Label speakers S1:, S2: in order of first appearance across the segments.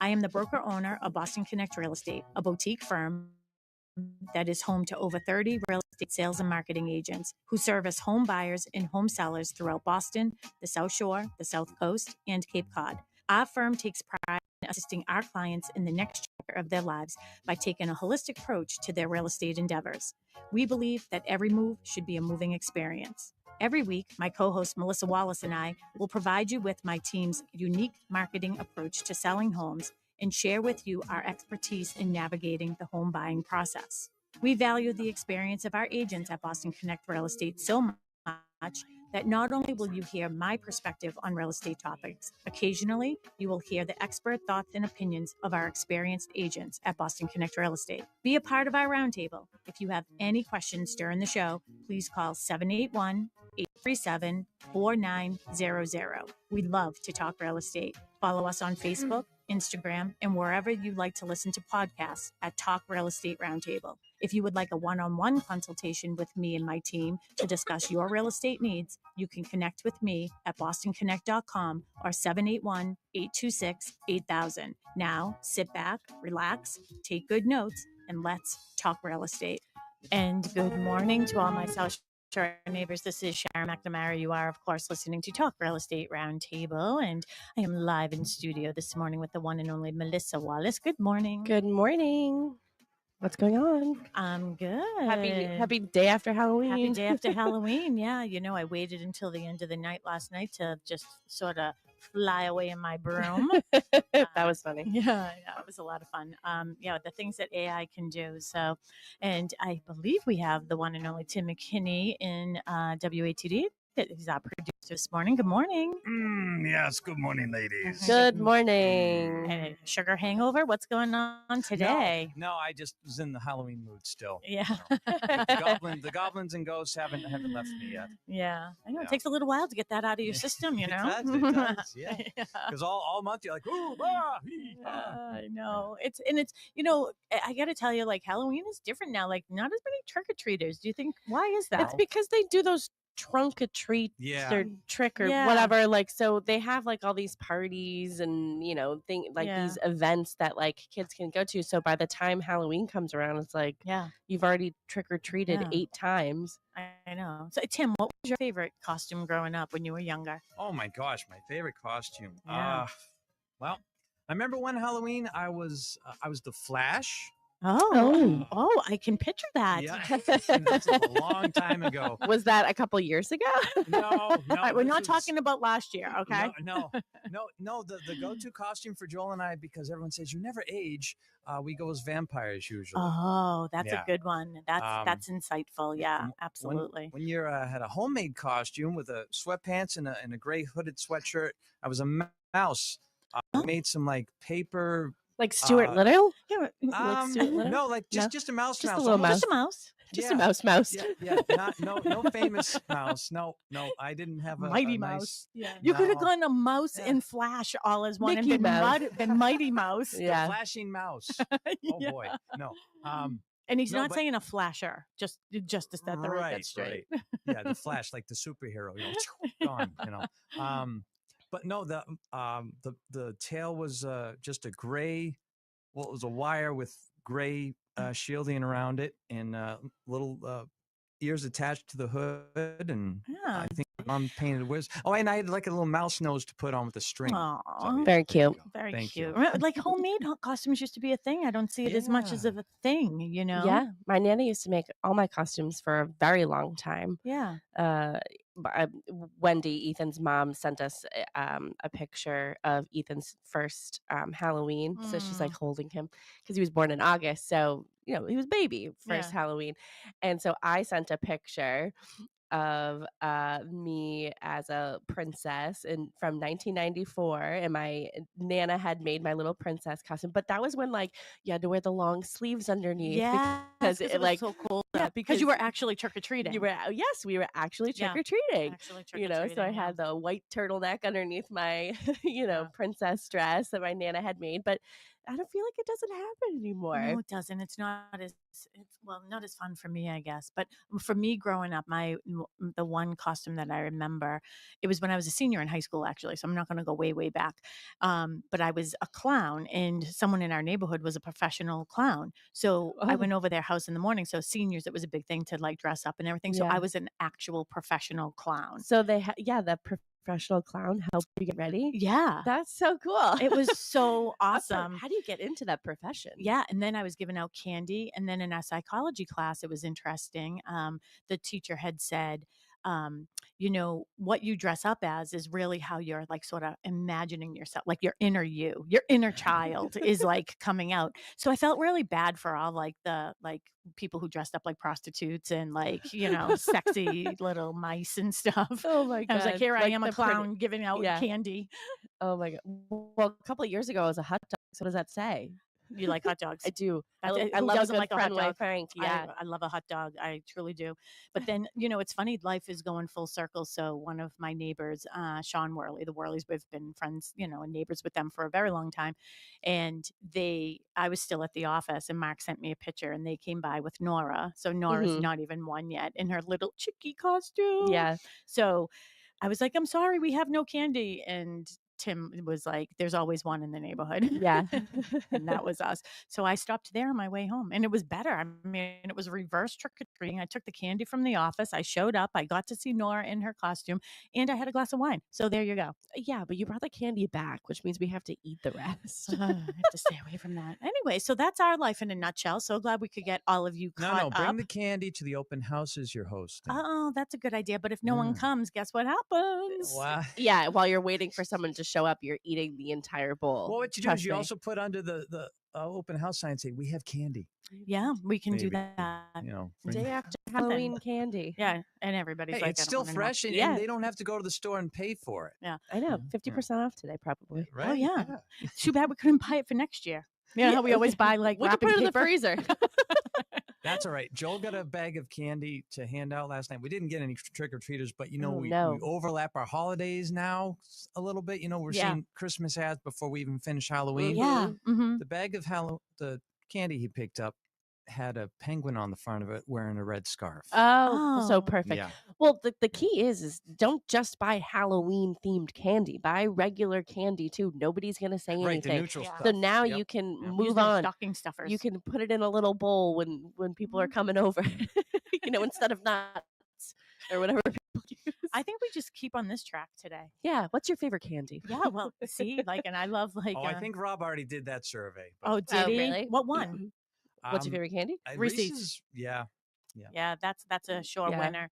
S1: I am the broker owner of Boston Connect Real Estate, a boutique firm that is home to over 30 real estate sales and marketing agents who service home buyers and home sellers throughout Boston, the South Shore, the South Coast, and Cape Cod. Our firm takes pride in assisting our clients in the next chapter of their lives by taking a holistic approach to their real estate endeavors. We believe that every move should be a moving experience. Every week, my co-host Melissa Wallace and I will provide you with my team's unique marketing approach to selling homes and share with you our expertise in navigating the home buying process. We value the experience of our agents at Boston Connect Real Estate so much that not only will you hear my perspective on real estate topics, occasionally you will hear the expert thoughts and opinions of our experienced agents at Boston Connect Real Estate. Be a part of our roundtable. If you have any questions during the show, please call 781-837-4900. We love to talk real estate. Follow us on Facebook, Instagram, and wherever you like to listen to podcasts at Talk Real Estate Roundtable. If you would like a one-on-one consultation with me and my team to discuss your real estate needs, you can connect with me at bostonconnect.com or 781-826-8000. Now, sit back, relax, take good notes, and let's talk real estate. And good morning to all my South Shore neighbors. This is Sharon McNamara. You are, of course, listening to Talk Real Estate Roundtable, and I am live in studio this morning with the one and only Melissa Wallace. Good morning.
S2: Good morning. What's going on?
S1: I'm good.
S2: Happy day after Halloween.
S1: Happy day after Halloween. Yeah, you know, I waited until the end of the night last night to just sort of fly away in my broom.
S2: That was funny.
S1: Yeah, it was a lot of fun. The things that AI can do. So, and I believe we have the one and only Tim McKinney in WATD. He's our producer this morning. Good morning.
S3: Yes, good morning, ladies.
S2: Good morning.
S1: And a sugar hangover? What's going on today?
S3: No, I just was in the Halloween mood still.
S1: Yeah.
S3: The goblins and ghosts haven't left me yet.
S1: Yeah. I know.
S3: Yeah.
S1: It takes a little while to get that out of your system, you know?
S3: It does, yeah. Because all month you're like, ooh,
S1: I know. It's, you know, I got to tell you, like, Halloween is different now. Like, not as many trick-or-treaters. Do you think, why is that?
S2: It's because they do those trunk or treat or trick or whatever, like, so they have like all these parties and, you know, these events that like kids can go to, so by the time Halloween comes around, it's like you've already trick-or-treated 8 times.
S1: I know. So Tim, what was your favorite costume growing up when you were younger?
S3: Oh my gosh, my favorite costume. Well, I remember one Halloween I was the Flash.
S1: Oh, I can picture that.
S3: Yeah, that's a long time ago.
S2: Was that a couple years ago?
S3: No.
S1: Right, we're not talking about last year, okay?
S3: No. The go-to costume for Joel and I, because everyone says you never age, we go as vampires usually.
S1: Oh, that's a good one. That's insightful. Yeah, absolutely.
S3: One year I had a homemade costume with a sweatpants and a gray hooded sweatshirt. I was a mouse. I made some like paper.
S2: Like Stuart Little?
S1: Yeah.
S3: Like Stuart Little? No, like just a mouse.
S2: Just a little mouse.
S1: Just a mouse.
S2: Just a mouse.
S3: Yeah. No famous mouse. No. I didn't have a
S1: Mighty Mouse. Yeah. You could have gone a mouse and Flash all as one,
S2: Mickey
S1: and been Mighty Mouse.
S3: The flashing mouse. Oh boy. No.
S1: And he's not saying a flasher, just to set the record straight.
S3: Right. Yeah, the Flash, like the superhero, gone. But no, the tail was just a gray. Well, it was a wire with gray shielding around it, and little ears attached to the hood, and I think Mom painted whiz. Oh, and I had like a little mouse nose to put on with a string.
S1: Aww.
S2: Very cute.
S1: Very cute. Like homemade costumes used to be a thing. I don't see it as much as of a thing, you know?
S2: Yeah. My Nana used to make all my costumes for a very long time.
S1: Yeah.
S2: Wendy, Ethan's mom, sent us a picture of Ethan's first Halloween. So she's like holding him because he was born in August. So, you know, he was baby first Halloween. And so I sent a picture of me as a princess from 1994, and my Nana had made my little princess costume, but that was when like you had to wear the long sleeves underneath because it like
S1: so cool. Yeah, because you were actually trick-or-treating.
S2: We were actually trick-or-treating. You know, so I had the white turtleneck underneath my princess dress that my Nana had made. But I don't feel like it doesn't happen anymore.
S1: No, it doesn't. It's not as fun for me, I guess. But for me growing up, the one costume that I remember, it was when I was a senior in high school, actually. So I'm not going to go way, way back. But I was a clown, and someone in our neighborhood was a professional clown. So I went over their house in the morning. So seniors, it was a big thing to like dress up and everything. So I was an actual professional clown.
S2: So the professional clown helped you get ready.
S1: Yeah.
S2: That's so cool.
S1: It was so awesome.
S2: How do you get into that profession?
S1: Yeah. And then I was giving out candy. And then in our psychology class, it was interesting. The teacher had said, what you dress up as is really how you're like sort of imagining yourself, like your inner child is like coming out. So I felt really bad for all like the people who dressed up like prostitutes and like, sexy little mice and stuff.
S2: Oh my God.
S1: I was like, here I am, a clown giving out candy.
S2: Oh my God. Well, a couple of years ago, I was a hot dog. So what does that say?
S1: You like hot dogs?
S2: I do. I love
S1: doesn't
S2: a good
S1: like a hot dog?
S2: Frank. Yeah.
S1: I love a hot dog. I truly do. But then, it's funny. Life is going full circle. So one of my neighbors, Sean Worley, the Worleys, we've been friends, and neighbors with them for a very long time. And I was still at the office, and Mark sent me a picture, and they came by with Nora. So Nora's not even one yet in her little chickie costume.
S2: Yeah.
S1: So I was like, I'm sorry, we have no candy. And Tim was like, there's always one in the neighborhood.
S2: Yeah.
S1: And that was us. So I stopped there on my way home, and it was better. I mean, it was reverse trick-or-treating. I took the candy from the office. I showed up. I got to see Nora in her costume, and I had a glass of wine. So there you go.
S2: Yeah, but you brought the candy back, which means we have to eat the rest.
S1: I have to stay away from that. Anyway, so that's our life in a nutshell. So glad we could get all of you caught up.
S3: Bring the candy to the open houses you're hosting.
S1: Oh, that's a good idea. But if no one comes, guess what happens?
S3: Wow.
S2: Yeah, while you're waiting for someone to show up, you're eating the entire bowl.
S3: Well, what you do is you also put under the open house sign and say, we have candy.
S1: Yeah, we can do that.
S2: Day after Halloween candy.
S1: Yeah, and everybody's
S3: it's still fresh, and they don't have to go to the store and pay for it.
S1: Yeah,
S2: I know. 50% off today, probably.
S3: Right?
S1: Oh, yeah. Too bad we couldn't buy it for next year. How we always buy like
S2: we can put it in the freezer.
S3: That's all right. Joel got a bag of candy to hand out last night. We didn't get any trick-or-treaters, but, we overlap our holidays now a little bit. We're seeing Christmas ads before we even finish Halloween.
S1: Yeah. Mm-hmm.
S3: The bag of the candy he picked up had a penguin on the front of it wearing a red scarf.
S2: Oh. So perfect.
S3: Yeah.
S2: Well, the key is don't just buy Halloween themed candy. Buy regular candy too. Nobody's going to say anything.
S3: Right, the neutral stuff.
S2: So now you can move on.
S1: Stocking stuffers.
S2: You can put it in a little bowl when people are coming over, instead of nuts or whatever people use.
S1: I think we just keep on this track today.
S2: Yeah. What's your favorite candy?
S1: Yeah. Well, see, and I love
S3: I think Rob already did that survey.
S1: Oh, did he?
S2: Really?
S1: What one?
S2: What's your favorite candy?
S1: Reese's.
S3: Yeah.
S1: Yeah, that's a sure winner.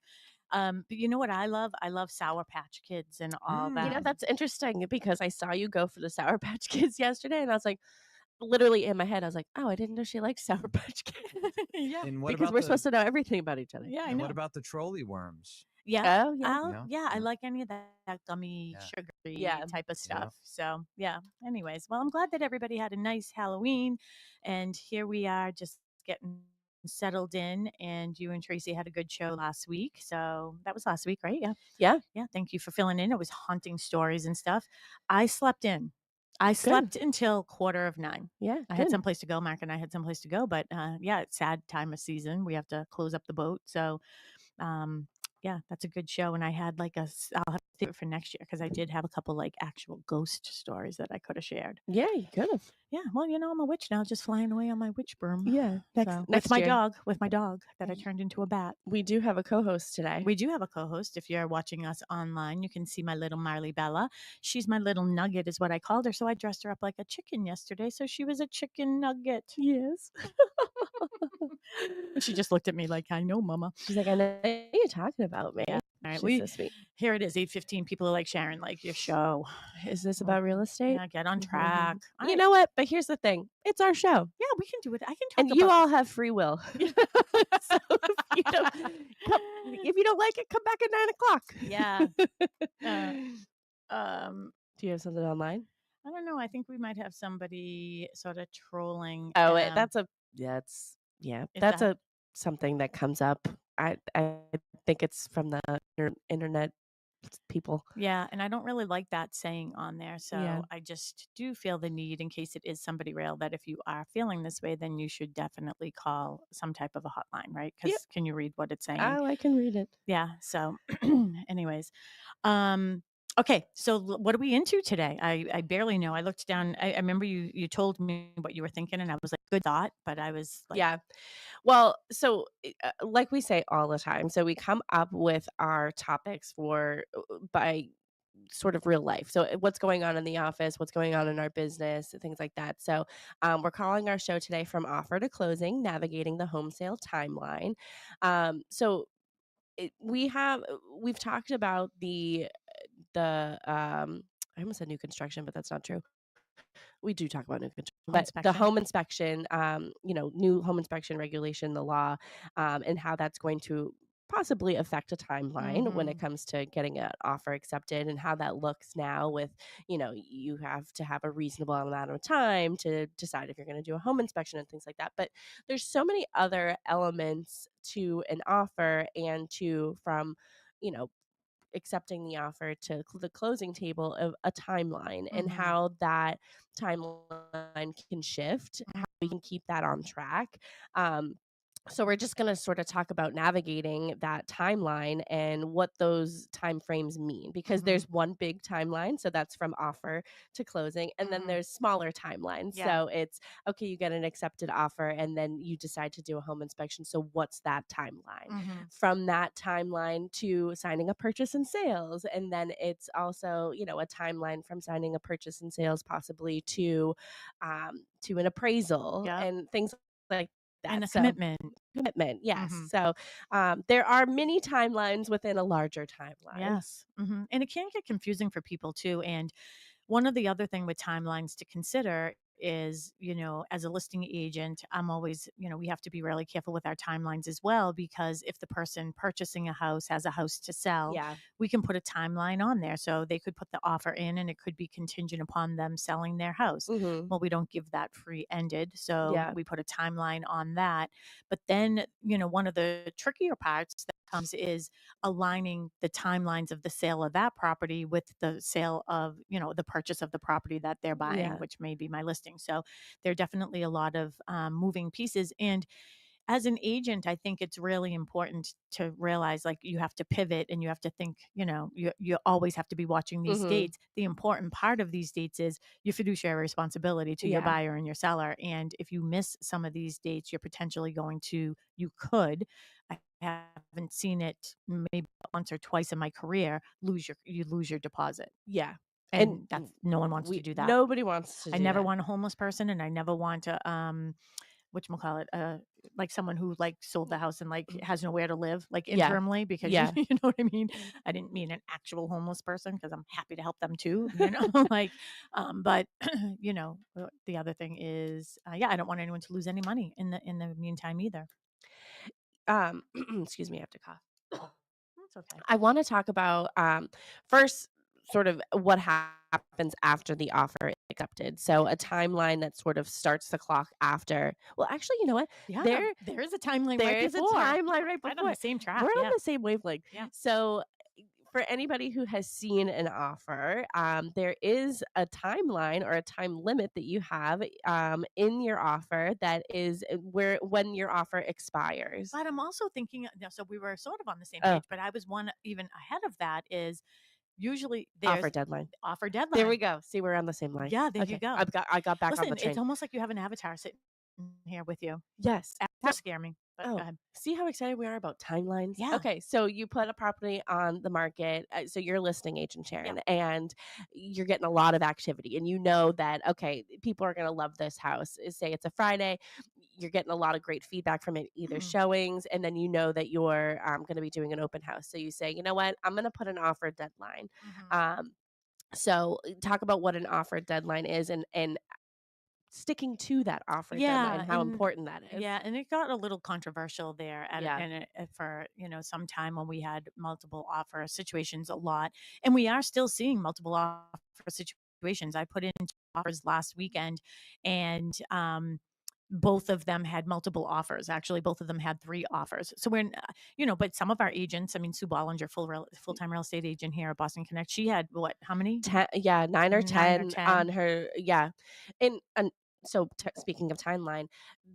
S1: But you know what I love? I love Sour Patch Kids and all that.
S2: That's interesting because I saw you go for the Sour Patch Kids yesterday, and I was like, literally in my head, I was like, oh, I didn't know she liked Sour Patch Kids.
S1: Yeah,
S2: because we're supposed to know everything about each other.
S1: Yeah, I
S3: know.
S1: know.
S3: What about the trolley worms?
S1: Yeah.
S2: Oh, yeah.
S1: Yeah, I like any of that gummy, sugary type of stuff. So, yeah. Anyways, well, I'm glad that everybody had a nice Halloween. And here we are just getting settled in. And you and Tracy had a good show last week. So that was last week, right? Yeah.
S2: Yeah.
S1: Yeah. Thank you for filling in. It was haunting stories and stuff. I slept in. I slept until 8:45.
S2: Yeah.
S1: I had someplace to go. Mark and I had someplace to go. But it's sad time of season. We have to close up the boat. So, that's a good show. And I had I'll have to save it for next year because I did have a couple actual ghost stories that I could have shared.
S2: Yeah, you could have.
S1: Yeah, well, I'm a witch now, just flying away on my witch broom.
S2: Yeah,
S1: with my dog that I turned into a bat.
S2: We do have a co-host today.
S1: We do have a co-host. If you're watching us online, you can see my little Marley Bella. She's my little nugget, is what I called her. So I dressed her up like a chicken yesterday. So she was a chicken nugget.
S2: Yes.
S1: She just looked at me like, I know, Mama.
S2: She's like, I know what you're talking about, man.
S1: Yeah. All right,
S2: She's so sweet.
S1: Here it is, 8:15. People are like, Sharon, your show.
S2: Is this about real estate?
S1: Yeah, get on track.
S2: You know what? But here's the thing. It's our show.
S1: Yeah, we can do it. I can talk
S2: and you all have free will. So if you don't like it, come back at 9:00.
S1: Yeah.
S2: Do you have something online?
S1: I don't know. I think we might have somebody sort of trolling.
S2: Oh, that's something that comes up. I think it's from the internet people.
S1: Yeah, and I don't really like that saying on there.
S2: Yeah.
S1: So I just do feel the need, in case it is somebody real, that if you are feeling this way, then you should definitely call some type of a hotline, right?
S2: Yep.
S1: Because can you read what it's saying?
S2: Oh, I can read it.
S1: Yeah. So, anyways, um, okay. So what are we into today? I barely know. I looked down. I remember you told me what you were thinking, and I was like, good thought. But I was like,
S2: Yeah. Well, so like we say all the time, so we come up with our topics for by sort of real life. So what's going on in the office, what's going on in our business, things like that. So we're calling our show today From Offer to Closing, Navigating the Home Sale Timeline. So we've talked about the I almost said new construction, but that's not true. We do talk about new construction,
S1: home
S2: but the
S1: inspection.
S2: home inspection, new home inspection regulation, the law, and how that's going to possibly affect a timeline when it
S1: Mm-hmm.
S2: comes to getting an offer accepted, and how that looks now with, you have to have a reasonable amount of time to decide if you're going to do a home inspection and things like that. But there's so many other elements to an offer and from, you know, accepting the offer to the closing table of a timeline, and
S1: Mm-hmm.
S2: how that timeline can shift, how we can keep that on track. So we're just going to sort of talk about navigating that timeline and what those time frames mean, because
S1: Mm-hmm.
S2: there's one big timeline, so that's from offer to closing, and then
S1: Mm-hmm.
S2: there's smaller timelines.
S1: Yeah.
S2: So it's okay, you get an accepted offer and then you decide to do a home inspection. So what's that timeline?
S1: Mm-hmm.
S2: From that timeline to signing a purchase and sales, and then it's also, a timeline from signing a purchase and sales possibly to an appraisal
S1: Yep.
S2: and things like
S1: And
S2: that.
S1: a
S2: So
S1: commitment.
S2: commitment, yes.
S1: Mm-hmm.
S2: So there are many timelines within a larger timeline.
S1: Yes. Mm-hmm. And it can get confusing for people too. And one of the other thing with timelines to consider is, as a listing agent, I'm always, we have to be really careful with our timelines as well, because if the person purchasing a house has a house to sell,
S2: Yeah.
S1: we can put a timeline on there. So they could put the offer in and it could be contingent upon them selling their house.
S2: Hmm.
S1: Well, we don't give that free ended. So
S2: Yeah.
S1: we put a timeline on that. But then, one of the trickier parts that comes is aligning the timelines of the sale of that property with the sale of, the purchase of the property that they're buying,
S2: Yeah.
S1: which may be my listing. So there are definitely a lot of moving pieces. And as an agent, I think it's really important to realize, like, you have to pivot and you have to think, you always have to be watching these
S2: Hmm.
S1: dates. The important part of these dates is your fiduciary responsibility to your
S2: Yeah.
S1: buyer and your seller. And if you miss some of these dates, you're potentially you could, I haven't seen it maybe once or twice in my career, you lose your deposit.
S2: Yeah. And
S1: And no one wants to
S2: we
S1: do that.
S2: nobody wants to
S1: I
S2: do
S1: never
S2: that.
S1: want a homeless person, and I never want to whatchamacallit, like someone who like sold the house and like has nowhere to live, like
S2: Yeah.
S1: interimly, because
S2: Yeah.
S1: you know what I mean? I didn't mean an actual homeless person, because I'm happy to help them too, like, but the other thing is, yeah, I don't want anyone to lose any money in the meantime either.
S2: Excuse me, I have to cough.
S1: That's okay.
S2: I want to talk about first sort of what happens after the offer is accepted. So a timeline that sort of starts the clock after. Well, actually, you know what?
S1: Yeah,
S2: There
S1: there is a timeline
S2: there
S1: right
S2: is a
S1: before.
S2: timeline right
S1: Right on
S2: before.
S1: the same
S2: We're
S1: track.
S2: on
S1: Yeah.
S2: the same wavelength.
S1: Yeah.
S2: So for anybody who has seen an offer, there is a timeline or a time limit that you have in your offer that is when your offer expires.
S1: But I'm also thinking, so we were sort of on the same
S2: Oh,
S1: page, but I was one even ahead of that, is usually
S2: offer
S1: there's
S2: deadline.
S1: offer
S2: There we
S1: deadline.
S2: go. See, we're on the same line.
S1: Yeah, there you
S2: Okay,
S1: go.
S2: I got back on the
S1: Listen, it's
S2: train.
S1: almost like you have an avatar sitting here with you.
S2: Yes. So
S1: Avatars scare me, but go
S2: oh,
S1: ahead.
S2: see how excited we are about timelines?
S1: Yeah.
S2: Okay, so you put a property on the market. So you're a listing agent,
S1: Yeah.
S2: Sharon, and you're getting a lot of activity, and you know that, okay, people are going to love this house. Say it's a Friday, you're getting a lot of great feedback from it, either
S1: Mhm.
S2: showings, and then you know that you're going to be doing an open house. So you say, you know what, I'm going to put an offer deadline.
S1: Mhm.
S2: So talk about what an offer deadline is, and sticking to that offer deadline,
S1: Yeah,
S2: how
S1: and
S2: important that is.
S1: yeah, and it got a little controversial there
S2: Yeah.
S1: for some time, when we had multiple offer situations a lot, and we are still seeing multiple offer situations. I put in 2 offers last weekend, and both of them had multiple offers. Actually, both of them had 3 offers. So we're, but some of our agents, I mean, Sue Bollinger, full-time real estate agent here at Boston Connect, she had what? How many?
S2: 9 or
S1: 9 or
S2: 10 on
S1: 10.
S2: her. Yeah. And so speaking of timeline,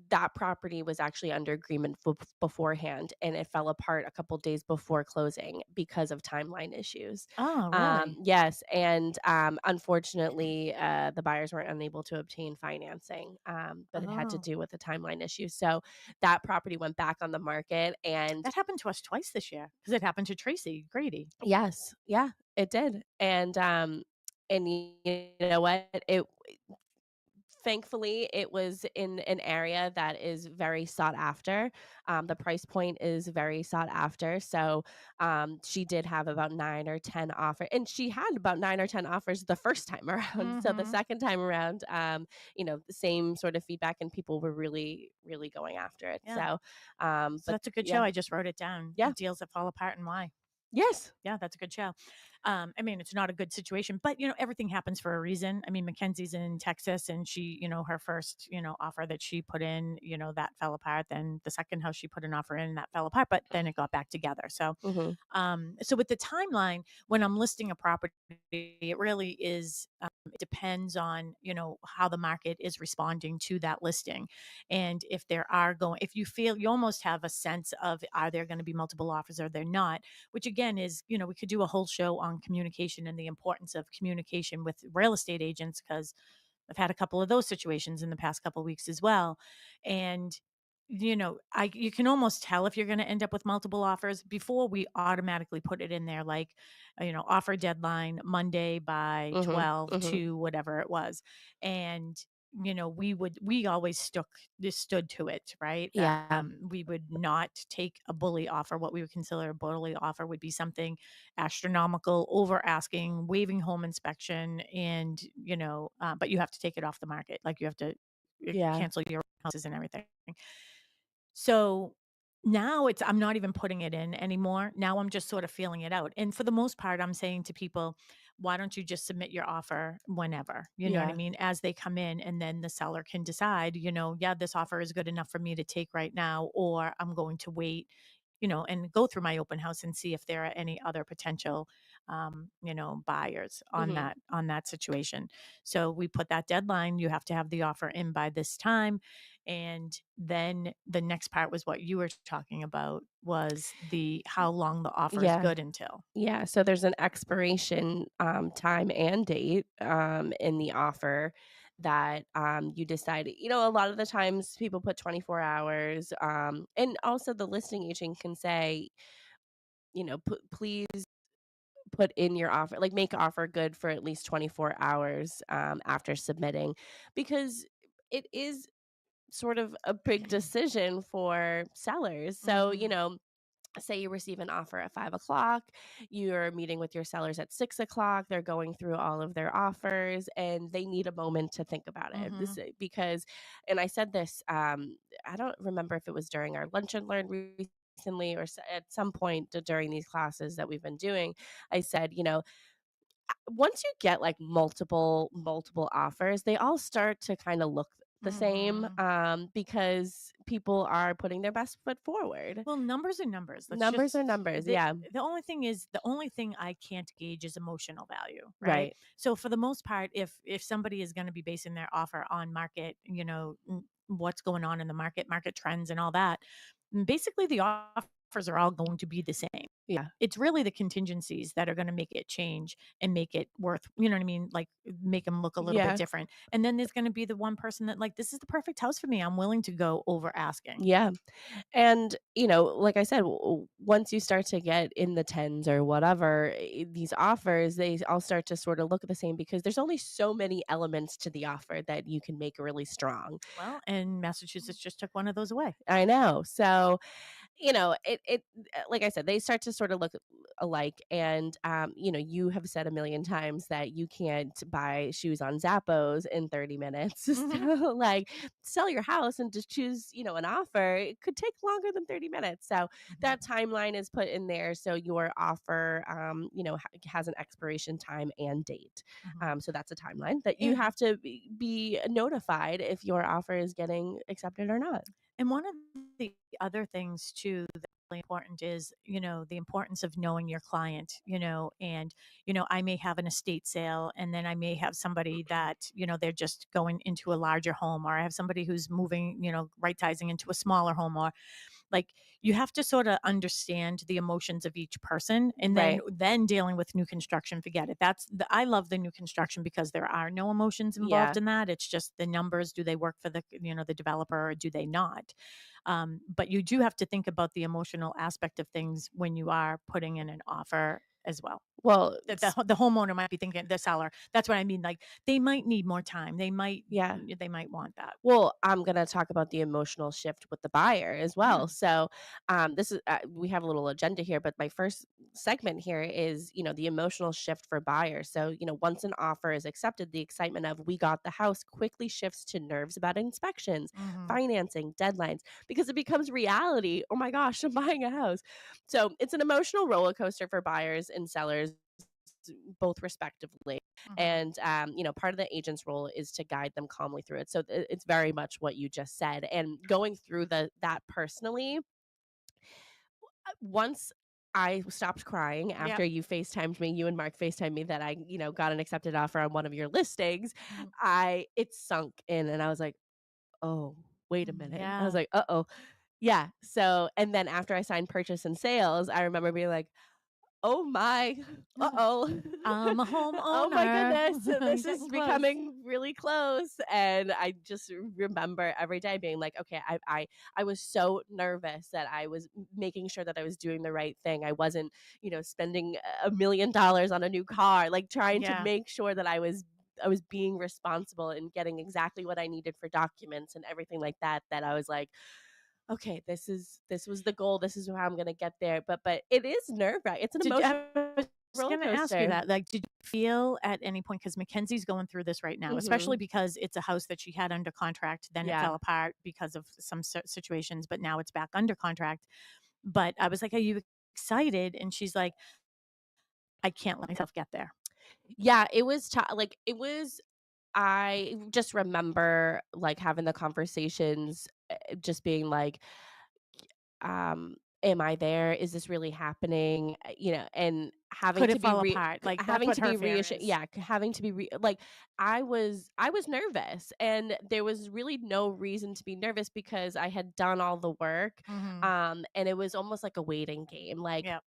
S2: that property was actually under agreement beforehand, and it fell apart a couple days before closing because of timeline issues.
S1: Oh, really?
S2: Yes, and unfortunately, the buyers weren't unable to obtain financing, but it had to
S1: Oh.
S2: do with the timeline issue. So that property went back on the market, and
S1: That happened to us twice this year because it happened to Tracy Grady.
S2: yes, yeah, it did. And you know what? It Thankfully, it was in an area that is very sought after. The price point is very sought after. So she did have about 9 or 10 offers, and she had about 9 or 10 offers the first time around. So the
S1: Mhm.
S2: second time around, the same sort of feedback, and people were really, really going after it.
S1: Yeah.
S2: So,
S1: So
S2: but
S1: that's a good
S2: yeah,
S1: show. I just wrote it down.
S2: yeah,
S1: Deals that fall apart and why.
S2: yes,
S1: Yeah, that's a good show. I mean, it's not a good situation, but everything happens for a reason. I mean, Mackenzie's in Texas, and she, her first, offer that she put in, that fell apart. Then the second house she put an offer in, that fell apart, but then it got back together. So,
S2: hmm,
S1: so with the timeline, when I'm listing a property, it really is. It depends on how the market is responding to that listing, and if you feel you almost have a sense of, are there going to be multiple offers or they're not, which again is, we could do a whole show on communication and the importance of communication with real estate agents, because I've had a couple of those situations in the past couple of weeks as well. And you can almost tell if you're going to end up with multiple offers before we automatically put it in there, like, offer deadline Monday by
S2: hmm,
S1: 12
S2: hmm,
S1: to whatever it was. And we always stood to it, right?
S2: yeah,
S1: We would not take a bully offer. What we would consider a bully offer would be something astronomical, over asking, waiving home inspection, and but you have to take it off the market. Like, you have to
S2: yeah,
S1: cancel your houses and everything. So now I'm not even putting it in anymore. Now I'm just sort of feeling it out. And for the most part, I'm saying to people, why don't you just submit your offer whenever? You know what I
S2: yeah,
S1: mean? As they come in, and then the seller can decide, yeah, this offer is good enough for me to take right now, or I'm going to wait, and go through my open house and see if there are any other potential buyers on
S2: hmm.
S1: that situation. So we put that deadline. You have to have the offer in by this time. And then the next part was what you were talking about, was the how long the offer is
S2: Yeah.
S1: good until.
S2: Yeah, so there's an expiration time and date in the offer that you decide. A lot of the times people put 24 hours, and also the listing agent can say, please put in your offer, like make offer good for at least 24 hours after submitting, because it is sort of a big decision for sellers. So,
S1: Mhm.
S2: say you receive an offer at 5 o'clock, you're meeting with your sellers at 6 o'clock, they're going through all of their offers, and they need a moment to think about it.
S1: Mhm.
S2: Because, and I said this, I don't remember if it was during our lunch and learn recently, or at some point during these classes that we've been doing. I said, once you get like multiple offers, they all start to kind of look the same,
S1: Mhm.
S2: because people are putting their best foot forward.
S1: Well, numbers are numbers. Let's
S2: Numbers are
S1: just
S2: numbers, yeah,
S1: the only thing I can't gauge is emotional value, right?
S2: right.
S1: So for the most part, if somebody is going to be basing their offer on market, what's going on in the market trends and all that, basically the offers are all going to be the same.
S2: Yeah.
S1: It's really the contingencies that are going to make it change and make it worth, you know what I mean? Like, make them look a little bit
S2: Yeah.
S1: different. And then there's going to be the one person that, like, this is the perfect house for me. I'm willing to go over asking.
S2: Yeah. And, like I said, once you start to get in the tens or whatever, these offers, they all start to sort of look the same, because there's only so many elements to the offer that you can make really strong.
S1: Well, and Massachusetts just took one of those away.
S2: I know. So, it like I said, they start to sort of look alike. And, you have said a million times that you can't buy shoes on Zappos in 30 minutes.
S1: Mhm.
S2: So, like, sell your house and just choose, an offer. It could take longer than 30 minutes. So
S1: Mhm.
S2: that timeline is put in there. So your offer, has an expiration time and date.
S1: Mhm.
S2: So that's a timeline that you
S1: And
S2: have to be notified if your offer is getting accepted or not.
S1: And one of the other things too that's really important is, the importance of knowing your client, and, I may have an estate sale and then I may have somebody that, they're just going into a larger home, or I have somebody who's moving, right sizing into a smaller home, or like you have to sort of understand the emotions of each person, and then
S2: Right.
S1: dealing with new construction, forget it. I love the new construction because there are no emotions involved
S2: Yeah.
S1: in that. It's just the numbers. Do they work for the developer, or do they not? But you do have to think about the emotional aspect of things when you are putting in an offer as well.
S2: Well,
S1: That the homeowner might be thinking, the seller, that's what I mean, like they might need more time,
S2: yeah.
S1: they might want that.
S2: Well, I'm going to talk about the emotional shift with the buyer as well.
S1: Mm.
S2: So, this is we have a little agenda here, but my first segment here is, the emotional shift for buyers. So, once an offer is accepted, the excitement of we got the house quickly shifts to nerves about inspections,
S1: Mhm.
S2: financing, deadlines, because it becomes reality. Oh my gosh, I'm buying a house. So, it's an emotional roller coaster for buyers and sellers, both respectively.
S1: Mhm.
S2: And, part of the agent's role is to guide them calmly through it. So it's very much what you just said. And going through that personally, once I stopped crying
S1: Yep.
S2: after you FaceTimed me, you and Mark FaceTimed me that I, got an accepted offer on one of your listings,
S1: Mhm.
S2: it sunk in and I was like, oh, wait a minute. I was
S1: Yeah.
S2: like, uh-oh. Yeah. So, and then after I signed purchase and sales, I remember being like, oh my, uh-oh.
S1: I'm a
S2: Oh my
S1: homeowner.
S2: goodness, this is
S1: Getting close.
S2: becoming really close. And I just remember every day being like, okay, I was so nervous that I was making sure that I was doing the right thing. I wasn't, spending $1 million on a new car, like trying to
S1: Yeah.
S2: make sure that I was being responsible and getting exactly what I needed for documents and everything like that, that I was like, okay, this was the goal. This is how I'm gonna get there. But it is nerve-wracking. It's an emotional
S1: I was
S2: roller
S1: gonna ask you
S2: coaster.
S1: that. Like, did you feel at any point, because Mackenzie's going through this right now, especially
S2: Mhm.
S1: because it's a house that she had under contract, then it
S2: Yeah.
S1: fell apart because of some situations, but now it's back under contract. But I was like, "Are you excited?" And she's like, "I can't let myself get there."
S2: Yeah, it was like, it was I just remember, like, having the conversations, just being like, am I there? Is this really happening? And having
S1: Could
S2: to
S1: it
S2: be
S1: fall apart? Like, that's
S2: having
S1: what
S2: to
S1: her
S2: be
S1: fear
S2: reassured.
S1: is.
S2: Yeah, having to be like, I was nervous, and there was really no reason to be nervous because I had done all the work.
S1: Mhm.
S2: And it was almost like a waiting game. Like,
S1: Yep.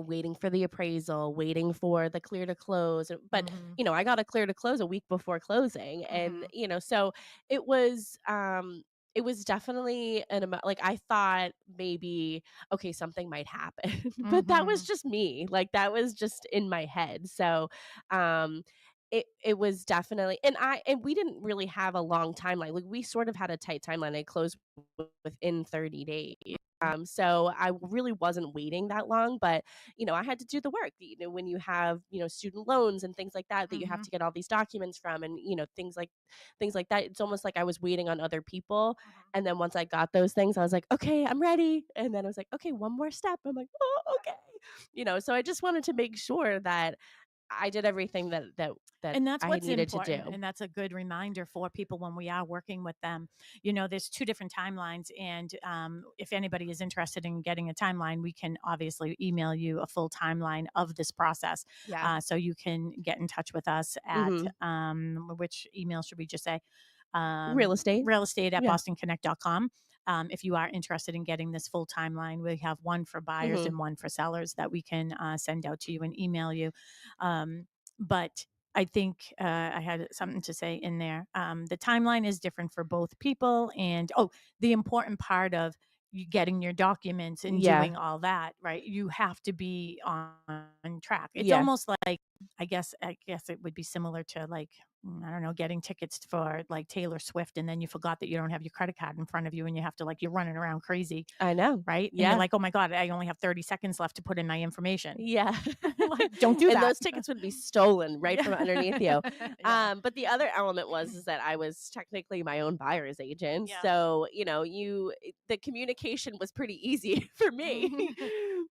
S2: waiting for the appraisal, waiting for the clear to close. But,
S1: Mhm.
S2: I got a clear to close a week before closing. And,
S1: Mhm.
S2: so it was, it was definitely like, I thought maybe, okay, something might happen, but that was
S1: Mhm.
S2: just me. Like, that was just in my head. So, um, it was definitely, and we didn't really have a long timeline. Like, we sort of had a tight timeline. I closed within 30 days. So I really wasn't waiting that long, but, I had to do the work. When you have, student loans and things like that, that you have
S1: Mhm.
S2: to get all these documents from, and, things like that. It's almost like I was waiting on other people.
S1: Mhm.
S2: And then once I got those things, I was like, okay, I'm ready. And then I was like, okay, one more step. I'm like, oh, okay. So I just wanted to make sure that I did everything that
S1: And that's
S2: I
S1: what's
S2: needed to
S1: important,
S2: do.
S1: and that's a good reminder for people when we are working with them. There's two different timelines, and if anybody is interested in getting a timeline, we can obviously email you a full timeline of this process.
S2: Yeah.
S1: So you can get in touch with us at
S2: Hmm.
S1: which email should we just say?
S2: Real estate.
S1: Real estate at
S2: Yeah.
S1: bostonconnect.com. If you are interested in getting this full timeline, we have one for buyers
S2: Hmm.
S1: and one for sellers that we can send out to you and email you. But I think I had something to say in there. The timeline is different for both people. And the important part of you getting your documents and
S2: Yeah.
S1: doing all that, right? You have to be on track. It's
S2: Yeah.
S1: almost like, I guess it would be similar to like I don't know, getting tickets for like Taylor Swift, and then you forgot that you don't have your credit card in front of you, and you have to you're running around crazy,
S2: I know.
S1: right? And you're
S2: Yeah.
S1: like, oh my God, I only have 30 seconds left to put in my information.
S2: Yeah.
S1: Like, don't do
S2: and
S1: that.
S2: those tickets would be stolen right from underneath you.
S1: Yeah.
S2: But the other element is that I was technically my own buyer's agent.
S1: Yeah.
S2: So, the communication was pretty easy for me.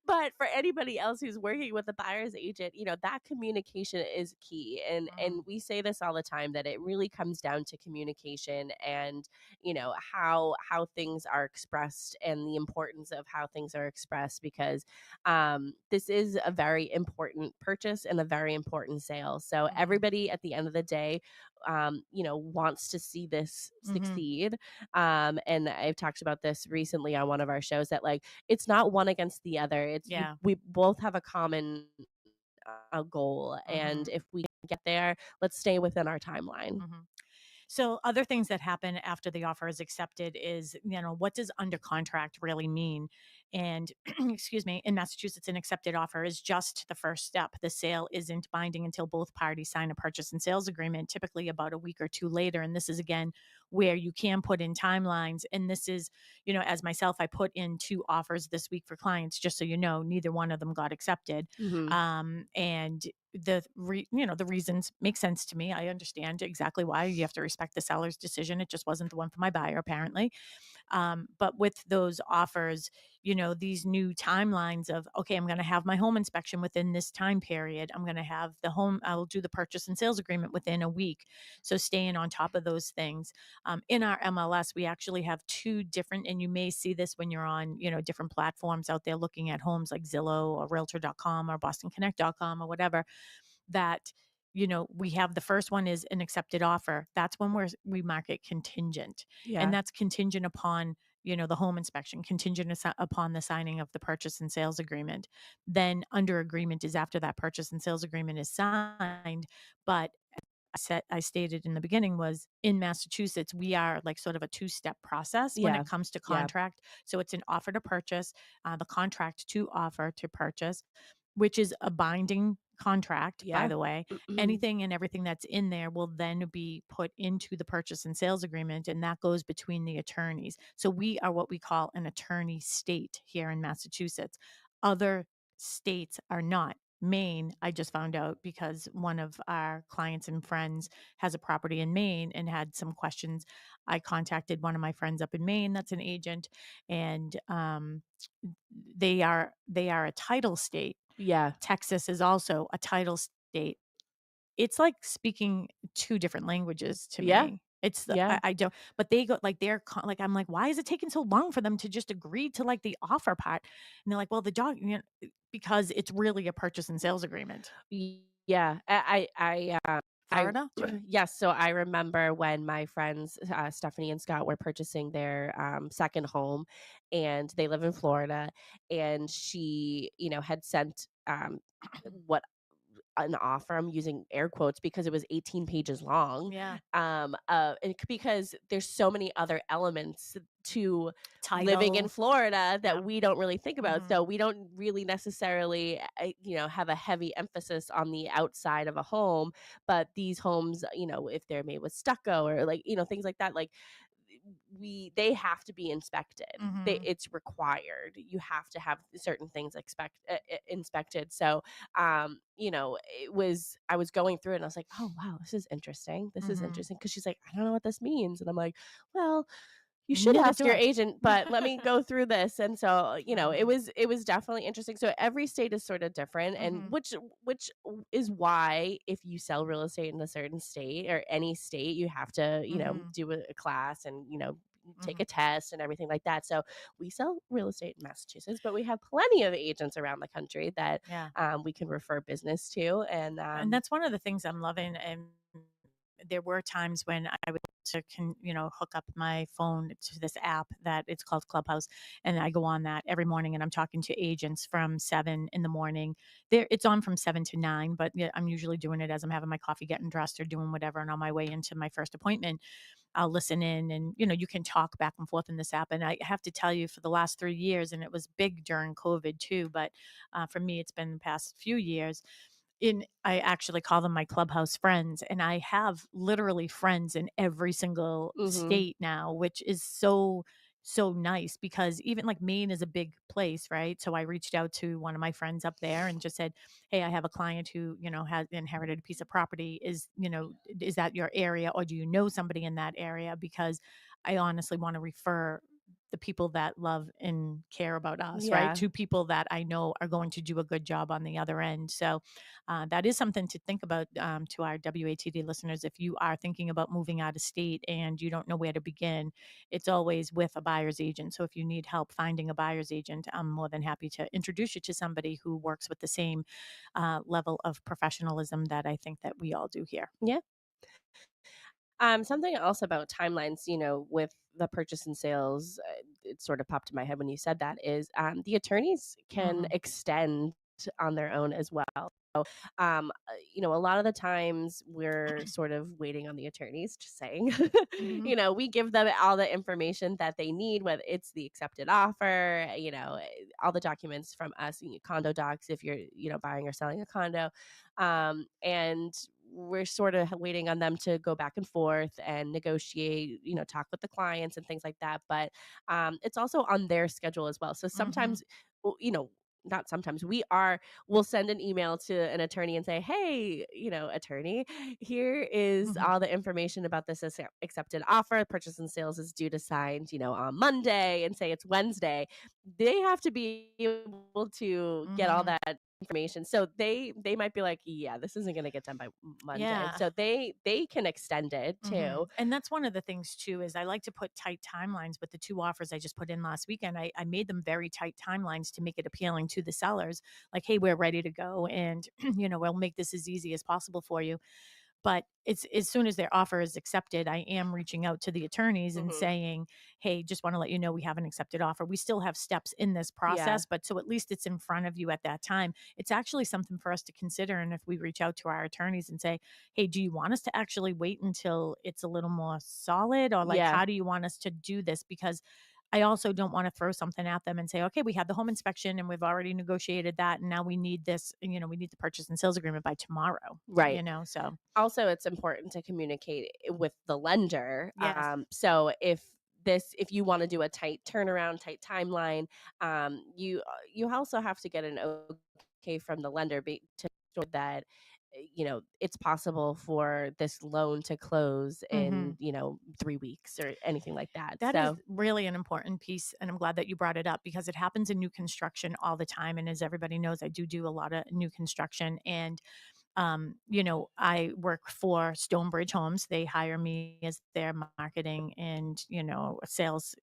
S2: But for anybody else who's working with a buyer's agent, that communication is key. And we say this all the time, that it really comes down to communication and, how things are expressed and the importance of how things are expressed, because this is a very important purchase and a very important sale. So everybody at the end of the day, wants to see this succeed. And I've talked about this recently on one of our shows, that like, it's not one against the other. We both have a common goal. And if we get there, let's stay within our timeline.
S1: So other things that happen after the offer is accepted is, what does under contract really mean? And excuse me, in Massachusetts, an accepted offer is just the first step. The sale isn't binding until both parties sign a purchase and sales agreement, typically about a week or two later. And this is again where you can put in timelines. And this is, as myself, I put in 2 offers this week for clients, just so you know, neither one of them got accepted. And the reasons make sense to me. I understand exactly why. You have to respect the seller's decision. It just wasn't the one for my buyer, apparently. But with those offers, these new timelines of, okay, I'm going to have my home inspection within this time period. I'm going to have I'll do the purchase and sales agreement within a week. So staying on top of those things. In our MLS, we actually have 2 different, and you may see this when you're on, different platforms out there looking at homes like Zillow or Realtor.com or BostonConnect.com or whatever, that we have the first one is an accepted offer. That's when we mark it contingent. And that's contingent upon, the home inspection, contingent upon the signing of the purchase and sales agreement. Then under agreement is after that purchase and sales agreement is signed. But I stated in the beginning was in Massachusetts, we are like sort of a 2-step process when it comes to contract. So it's an offer to purchase, the contract to offer to purchase, which is a binding contract, by the way. Anything and everything that's in there will then be put into the purchase and sales agreement, and that goes between the attorneys. So we are what we call an attorney state here in Massachusetts. Other states are not. Maine, I just found out because one of our clients and friends has a property in Maine and had some questions. I contacted one of my friends up in Maine that's an agent, and they are a title state. Texas is also a title state. It's like speaking 2 different languages to me. It's I don't, but they go like I'm like, why is it taking so long for them to just agree to like the offer part? And they're like, well, because it's really a purchase and sales agreement.
S2: Yeah.
S1: Florida?
S2: Yes. So I remember when my friends, Stephanie and Scott, were purchasing their second home, and they live in Florida. And she, had sent what an offer, I'm using air quotes because it was 18 pages long.
S1: Yeah.
S2: Because there's so many other elements to living in
S1: Title.
S2: Florida that we don't really think about. So we don't really necessarily, have a heavy emphasis on the outside of a home. But these homes, if they're made with stucco or like, things like that, like they have to be inspected. It's required. You have to have certain things inspected. So, I was going through it and I was like, oh wow, this is interesting. This is interesting. Cause she's like, I don't know what this means. And I'm like, well, you should
S1: Neither
S2: ask
S1: do
S2: your
S1: I.
S2: agent, but let me go through this. And so, it was definitely interesting. So every state is sort of different, and which is why if you sell real estate in a certain state or any state, you have to, do a class and, take a test and everything like that. So we sell real estate in Massachusetts, but we have plenty of agents around the country that we can refer business to. And
S1: that's one of the things I'm loving. And there were times when I would hook up my phone to this app that it's called Clubhouse, and I go on that every morning, and I'm talking to agents from 7 in the morning. It's on from 7 to 9, but I'm usually doing it as I'm having my coffee, getting dressed, or doing whatever. And on my way into my first appointment, I'll listen in, and you can talk back and forth in this app. And I have to tell you, for the last 3 years, and it was big during COVID too, but for me, it's been the past few years. I actually call them my clubhouse friends, and I have literally friends in every single
S2: Mhm.
S1: state now, which is so nice because even like Maine is a big place, right? So I reached out to one of my friends up there and just said, "Hey, I have a client who, has inherited a piece of property. Is that your area, or do you know somebody in that area? Because I honestly want to refer the people that love and care about us, right,
S2: Yeah.
S1: to people that I know are going to do a good job on the other end." So that is something to think about, to our WATD listeners. If you are thinking about moving out of state and you don't know where to begin, it's always with a buyer's agent. So if you need help finding a buyer's agent, I'm more than happy to introduce you to somebody who works with the same level of professionalism that I think that we all do here.
S2: Yeah. Something else about timelines, with the purchase and sales, it sort of popped in my head when you said that is the attorneys can
S1: Hmm.
S2: extend on their own as well. A lot of the times we're sort of waiting on the attorneys, just saying.
S1: Hmm.
S2: We give them all the information that they need, whether it's the accepted offer, all the documents from us, condo docs if you're, buying or selling a condo. And we're sort of waiting on them to go back and forth and negotiate, talk with the clients and things like that. But it's also on their schedule as well. So
S1: Hmm.
S2: sometimes, well, not sometimes we'll send an email to an attorney and say, hey, attorney, here is
S1: Hmm.
S2: all the information about this accepted offer. Purchase and sales is due to sign, on Monday, and say it's Wednesday. They have to be able to get all
S1: Hmm.
S2: that information. So they might be like, yeah, this isn't going to get done by Monday.
S1: Yeah.
S2: So they can extend it
S1: Mhm.
S2: too.
S1: And that's one of the things too, is I like to put tight timelines with the two offers I just put in last weekend. I made them very tight timelines to make it appealing to the sellers. Like, hey, we're ready to go, and we'll make this as easy as possible for you. But it's as soon as their offer is accepted, I am reaching out to the attorneys and
S2: Hmm.
S1: saying, "Hey, just want to let you know we have an accepted offer." We still have steps in this
S2: Yeah.
S1: process, but so at least it's in front of you at that time. It's actually something for us to consider. And if we reach out to our attorneys and say, "Hey, do you want us to actually wait until it's a little more solid, or like
S2: Yeah.
S1: how do you want us to do this?" Because I also don't want to throw something at them and say, "Okay, we had the home inspection and we've already negotiated that, and now we need this, we need the purchase and sales agreement by tomorrow."
S2: Right.
S1: So
S2: Also, it's important to communicate with the lender.
S1: yes.
S2: So if you want to do a tight turnaround, tight timeline, you also have to get an okay from the lender to make sure that it's possible for this loan to close in
S1: Mhm.
S2: 3 weeks or anything like that.
S1: That is
S2: So
S1: really an important piece, and I'm glad that you brought it up because it happens in new construction all the time. And as everybody knows, I do a lot of new construction, and I work for Stonebridge Homes. They hire me as their marketing and sales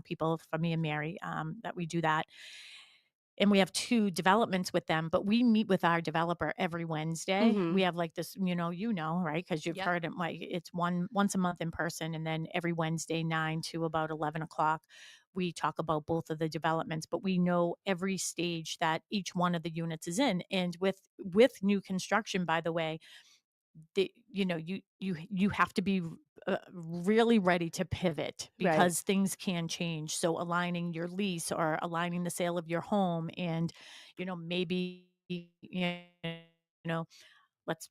S1: people for me and Mary, that we do that. And we have 2 developments with them, but we meet with our developer every Wednesday.
S2: mhm.
S1: We have like this, right? Because you've
S2: Yep.
S1: heard it, like it's once a month in person, and then every Wednesday 9 to about 11 o'clock, we talk about both of the developments. But we know every stage that each one of the units is in. And with new construction, by the way, you have to be really ready to pivot
S2: Right.
S1: because things can change. So aligning your lease or aligning the sale of your home, and maybe know let's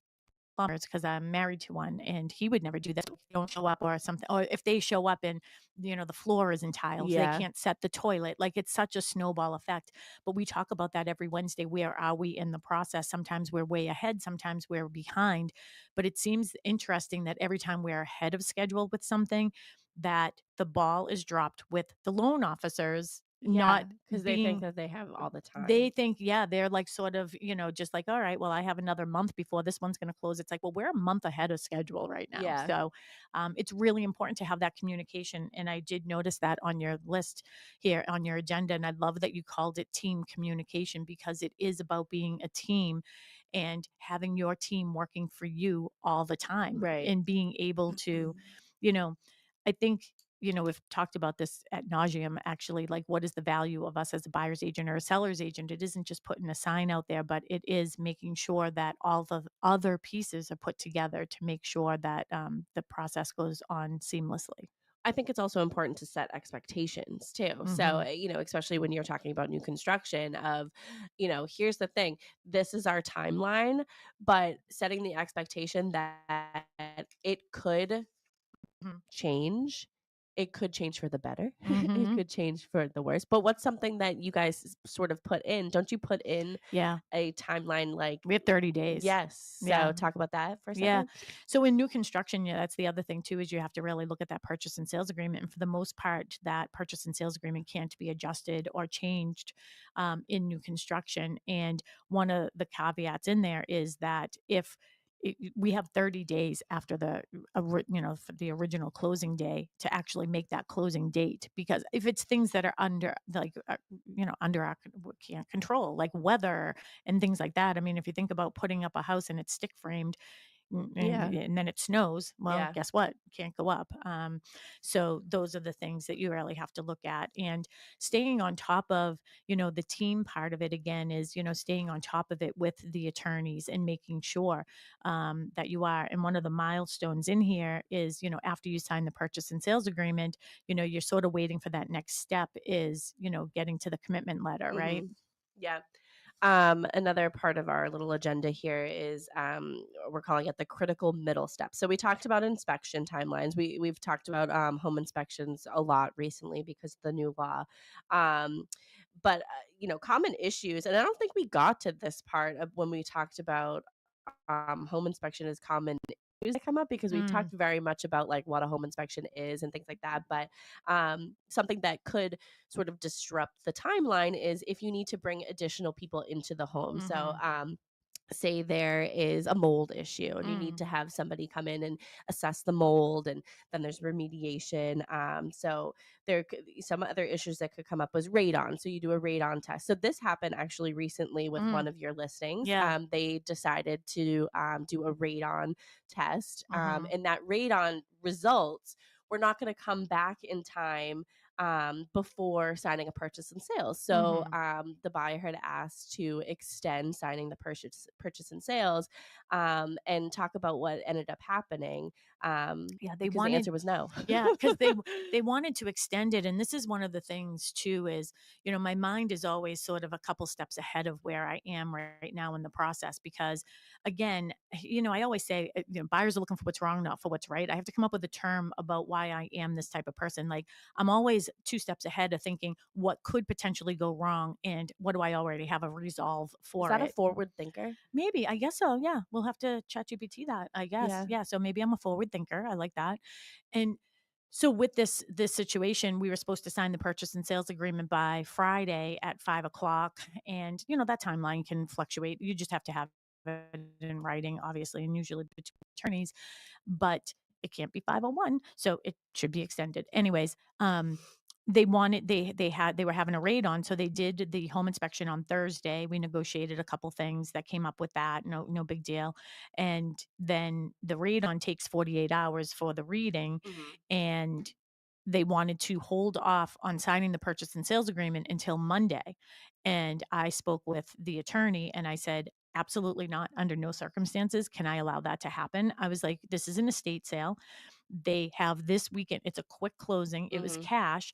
S1: plumbers, because I'm married to one and he would never do this. If they don't show up or something, or if they show up and the floor is in tiles, they
S2: Yeah.
S1: can't set the toilet. Like, it's such a snowball effect. But we talk about that every Wednesday. Where are we in the process? Sometimes we're way ahead, sometimes we're behind. But it seems interesting that every time we're ahead of schedule with something, that the ball is dropped with the loan officers
S2: Yeah,
S1: not
S2: because they think
S1: being
S2: that they have all the
S1: they
S2: time.
S1: think, yeah, they're like sort of, just like, all right, well, I have another month before this one's going to close. It's like, well, we're a month ahead of schedule right now.
S2: Yeah.
S1: So it's really important to have that communication. And I did notice that on your list here on your agenda. And I love that you called it team communication, because it is about being a team and having your team working for you all the time
S2: Right.
S1: and being able to, you know, I think we've talked about this at nauseum, actually, like what is the value of us as a buyer's agent or a seller's agent? It isn't just putting a sign out there, but it is making sure that all the other pieces are put together to make sure that the process goes on seamlessly.
S2: I think it's also important to set expectations too. So, especially when you're talking about new construction of, here's the thing, this is our timeline, but setting the expectation that it could
S1: Mhm.
S2: change. It could change for the better. It
S1: Mhm.
S2: could change for the worse. But what's something that you guys sort of put in? Don't you put in
S1: Yeah.
S2: a timeline like,
S1: We have 30 days.
S2: yes.
S1: Yeah.
S2: So talk about that for a
S1: Yeah.
S2: second.
S1: So in new construction, that's the other thing too, is you have to really look at that purchase and sales agreement. And for the most part, that purchase and sales agreement can't be adjusted or changed in new construction. And one of the caveats in there is that if we have 30 days after for the original closing day to actually make that closing date, because if it's things that are under under our we can't control, like weather and things like that. I mean, if you think about putting up a house and it's stick framed,
S2: Yeah.
S1: and then it snows, well,
S2: Yeah.
S1: guess what? Can't go up. So those are the things that you really have to look at. And staying on top of, the team part of it again is, staying on top of it with the attorneys and making sure that you are. And one of the milestones in here is, after you sign the purchase and sales agreement, you're sort of waiting for that next step is, getting to the commitment letter, right?
S2: Yeah. Another part of our little agenda here is we're calling it the critical middle step. So we talked about inspection timelines. We've talked about home inspections a lot recently because of the new law. But common issues, and I don't think we got to this part of when we talked about home inspection is common issues that come up, because we've
S1: Mm,
S2: talked very much about like what a home inspection is and things like that. But something that could sort of disrupt the timeline is if you need to bring additional people into the home. So
S1: mhm,
S2: say there is a mold issue and you need
S1: mm,
S2: to have somebody come in and assess the mold, and then there's remediation. So there could be some other issues that could come up was radon. So you do a radon test. So this happened actually recently with
S1: mm,
S2: one of your listings.
S1: yeah.
S2: They decided to do a radon test,
S1: Mhm,
S2: and that radon results were not going to come back in time before signing a purchase and sales. So
S1: mhm.
S2: the buyer had asked to extend signing the purchase and sales, and talk about what ended up happening,
S1: Yeah, they
S2: because the
S1: wanted
S2: answer was no.
S1: yeah, because they wanted to extend it, and this is one of the things too is, my mind is always sort of a couple steps ahead of where I am right now in the process because, again, I always say, buyers are looking for what's wrong, not for what's right. I have to come up with a term about why I am this type of person. Like, I'm always 2 steps ahead of thinking what could potentially go wrong and what do I already have a resolve
S2: Is
S1: for
S2: that a
S1: it.
S2: forward thinker?
S1: Maybe, I guess so, yeah. We'll have to ChatGPT that, I guess.
S2: Yeah.
S1: Yeah, so maybe I'm a forward thinker, I like that. And so with this situation, we were supposed to sign the purchase and sales agreement by Friday at 5 o'clock, and, that timeline can fluctuate. You just have to have it in writing, obviously, and usually between attorneys, but it can't be 5:01, so it should be extended. Anyways, they were having a raid on, so they did the home inspection on Thursday. We negotiated a couple things that came up with that, no big deal. And then the raid on takes 48 hours for the reading,
S2: Hmm.
S1: and they wanted to hold off on signing the purchase and sales agreement until Monday. And I spoke with the attorney and I said, absolutely not. Under no circumstances can I allow that to happen. I was like, this is an estate sale. They have this weekend. It's a quick closing. It was
S2: Hmm.
S1: cash,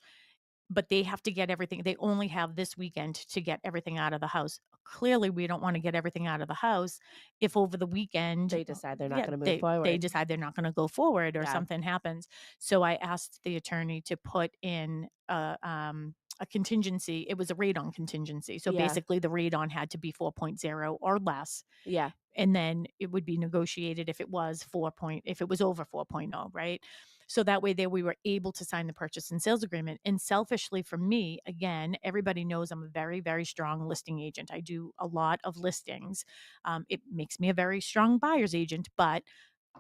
S1: but they have to get everything. They only have this weekend to get everything out of the house. Clearly, we don't want to get everything out of the house if over the weekend,
S2: They decide they're not
S1: yeah,
S2: going to move
S1: they
S2: forward.
S1: decide they're not going to go forward or
S2: Yeah.
S1: something happens. So I asked the attorney to put in a contingency. It was a radon contingency. So
S2: Yeah.
S1: basically, the radon had to be 4.0 or less,
S2: Yeah.
S1: and then it would be negotiated if it was if it was over 4.0, right? So that way there we were able to sign the purchase and sales agreement. And selfishly for me, again, everybody knows I'm a very, very strong listing agent. I do a lot of listings. It makes me a very strong buyer's agent, but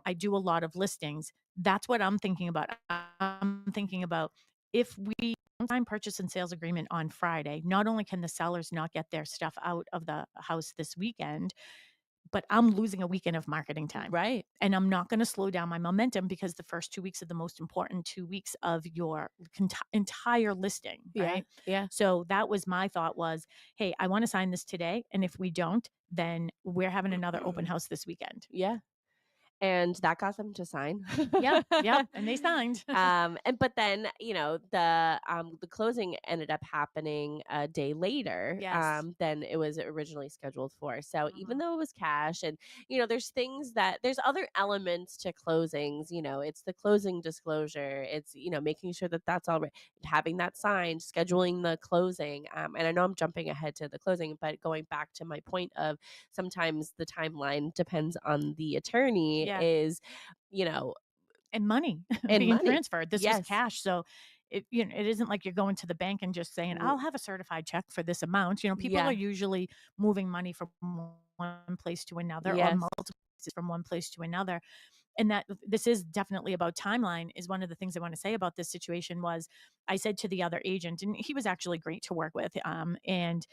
S1: I do a lot of listings. That's what I'm thinking about. I'm thinking about if we don't sign purchase and sales agreement on Friday, not only can the sellers not get their stuff out of the house this weekend, but I'm losing a weekend of marketing time.
S2: Right.
S1: And I'm not going to slow down my momentum because the first 2 weeks are the most important 2 weeks of your entire listing,
S2: Yeah.
S1: right?
S2: Yeah.
S1: So that was my thought was, hey, I want to sign this today. And if we don't, then we're having another open house this weekend.
S2: Yeah. And that got them to sign.
S1: Yeah. And they signed.
S2: But then, the closing ended up happening a day later
S1: Yes.
S2: than it was originally scheduled for. So even
S1: Mhm.
S2: though it was cash, and there's other elements to closings. It's the closing disclosure. It's making sure that that's all right, having that signed, scheduling the closing. And I know I'm jumping ahead to the closing, but going back to my point of sometimes the timeline depends on the attorney
S1: Yeah.
S2: is, you know,
S1: And money
S2: and
S1: being
S2: money.
S1: transferred. This was
S2: Yes.
S1: cash. So it isn't like you're going to the bank and just saying,
S2: R-
S1: I'll have a certified check for this amount. People are
S2: Yeah.
S1: usually moving money from one place to another or
S2: Yes.
S1: multiple places from one place to another. And that this is definitely about timeline is one of the things I want to say about this situation was I said to the other agent, and he was actually great to work with. And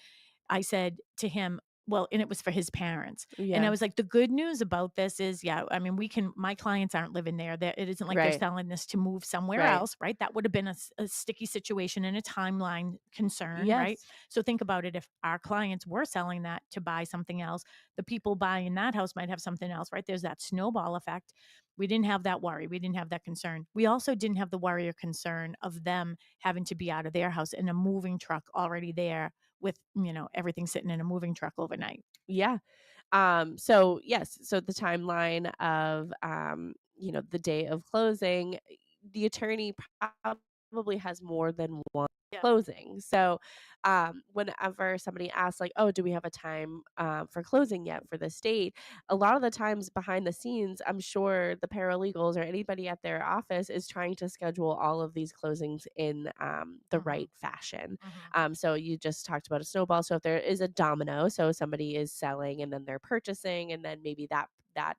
S1: I said to him, well, and it was for his parents. And I
S2: Yeah.
S1: was like, the good news about this is, yeah, I mean, my clients aren't living there. It isn't like they're
S2: Right.
S1: selling this to move somewhere
S2: Right.
S1: else, right? That would have been a sticky situation and a timeline concern, right?
S2: Yes.
S1: So think about it. If our clients were selling that to buy something else, the people buying that house might have something else, right? There's that snowball effect. We didn't have that worry. We didn't have that concern. We also didn't have the worry or concern of them having to be out of their house and a moving truck already there with everything sitting in a moving truck overnight.
S2: Yeah. So yes, so the timeline of the day of closing, the attorney probably has more than one
S1: Yeah.
S2: closing. So whenever somebody asks like, oh, do we have a time for closing yet for this date? A lot of the times behind the scenes, I'm sure the paralegals or anybody at their office is trying to schedule all of these closings in the right fashion. So you just talked about a snowball. So if there is a domino, so somebody is selling and then they're purchasing, and then maybe that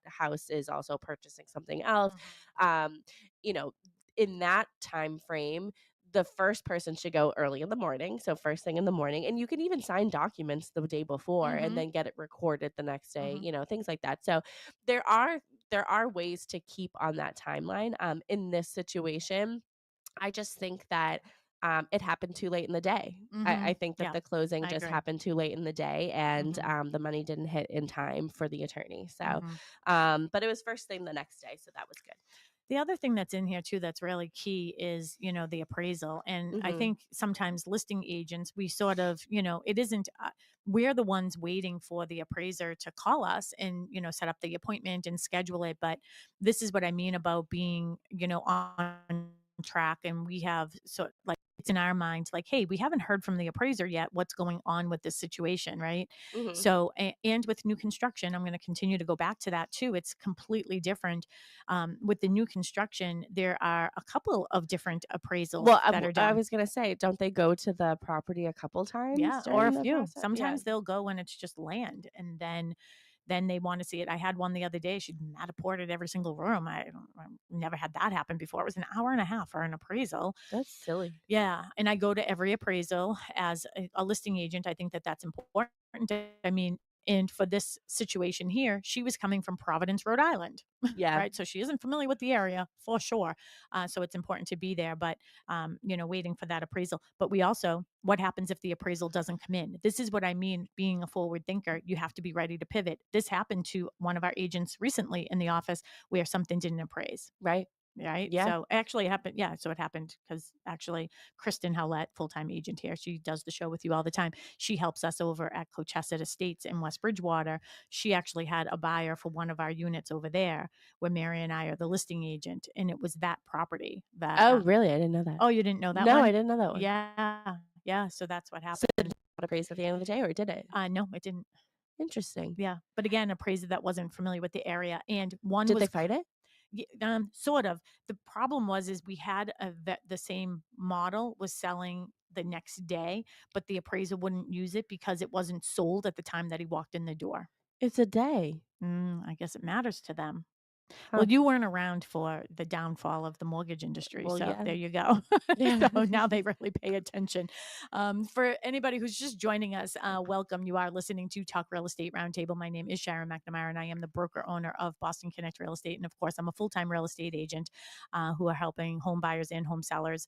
S2: house is also purchasing something else. Um, you know, in that time frame, the first person should go early in the morning. So first thing in the morning, and you can even sign documents the day before and then get it recorded the next day. Things like that. So there are ways to keep on that timeline. In this situation, I just think that it happened too late in the day. I think that
S1: Yeah,
S2: the closing
S1: I
S2: just
S1: agree.
S2: happened too late in the day, and the money didn't hit in time for the attorney. So,
S1: Mhm.
S2: but it was first thing the next day, so that was good.
S1: The other thing that's in here too that's really key is, the appraisal. And I
S2: Hmm.
S1: think sometimes listing agents, we sort of, it isn't, we're the ones waiting for the appraiser to call us and, set up the appointment and schedule it. But this is what I mean about being, on track. And we have, so like, it's in our minds like, hey, we haven't heard from the appraiser yet. What's going on with this situation, right?
S2: Hmm.
S1: So, and with new construction, I'm going to continue to go back to that too. It's completely different. With the new construction, there are a couple of different appraisals
S2: Well,
S1: that are
S2: I
S1: done.
S2: was gonna say, don't they go to the property a couple times
S1: Yeah, or a
S2: during the
S1: few.
S2: process? Yeah,
S1: Sometimes they'll go when it's just land, and then they want to see it. I had one the other day. She Mataported every single room. I never had that happen before. It was an hour and a half for an appraisal.
S2: that's silly.
S1: Yeah, and I go to every appraisal as a listing agent. I think that that's important. I mean, and for this situation here, she was coming from Providence, Rhode Island,
S2: Yeah,
S1: right? So she isn't familiar with the area for sure. So it's important to be there, but waiting for that appraisal. But we also, what happens if the appraisal doesn't come in? This is what I mean. Being a forward thinker, you have to be ready to pivot. This happened to one of our agents recently in the office where something didn't appraise.
S2: right.
S1: Right.
S2: Yeah.
S1: So actually it happened. Yeah. So it happened because actually Kristen Howlett, full-time agent here, she does the show with you all the time. She helps us over at Cochesset Estates in West Bridgewater. She actually had a buyer for one of our units over there where Mary and I are the listing agent. And it was that property that,
S2: Oh, really? I didn't know that.
S1: oh, you didn't know that
S2: No, I
S1: one?
S2: didn't know that one.
S1: Yeah. Yeah. So that's what
S2: So did
S1: happened.
S2: it not appraise at the end of the day, or did it?
S1: No, it didn't.
S2: Interesting.
S1: Yeah. But again, a appraiser that wasn't familiar with the area. And one
S2: Did
S1: was
S2: they fight it?
S1: Sort of. The problem is we had the same model was selling the next day, but the appraiser wouldn't use it because it wasn't sold at the time that he walked in the door.
S2: It's a day.
S1: I guess it matters to them.
S2: Huh.
S1: Well, you weren't around for the downfall of the mortgage industry,
S2: Well,
S1: so
S2: yeah.
S1: there you go.
S2: Yeah.
S1: So now they really pay attention. For anybody who's just joining us, welcome. You are listening to Talk Real Estate Roundtable. My name is Sharon McNamara, and I am the broker owner of Boston Connect Real Estate. And of course, I'm a full-time real estate agent who are helping home buyers and home sellers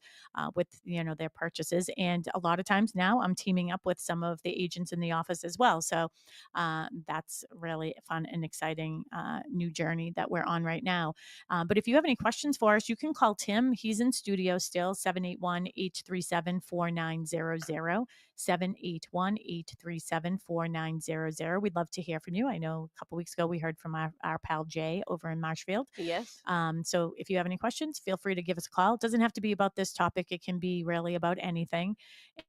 S1: with their purchases. And a lot of times now, I'm teaming up with some of the agents in the office as well. So that's really fun and exciting new journey that we're on right now. But if you have any questions for us, you can call Tim. He's in studio still, 781-837-4900, 781-837-4900. We'd love to hear from you. I know a couple weeks ago we heard from our pal Jay over in Marshfield.
S2: Yes.
S1: So if you have any questions, feel free to give us a call. It doesn't have to be about this topic. It can be really about anything.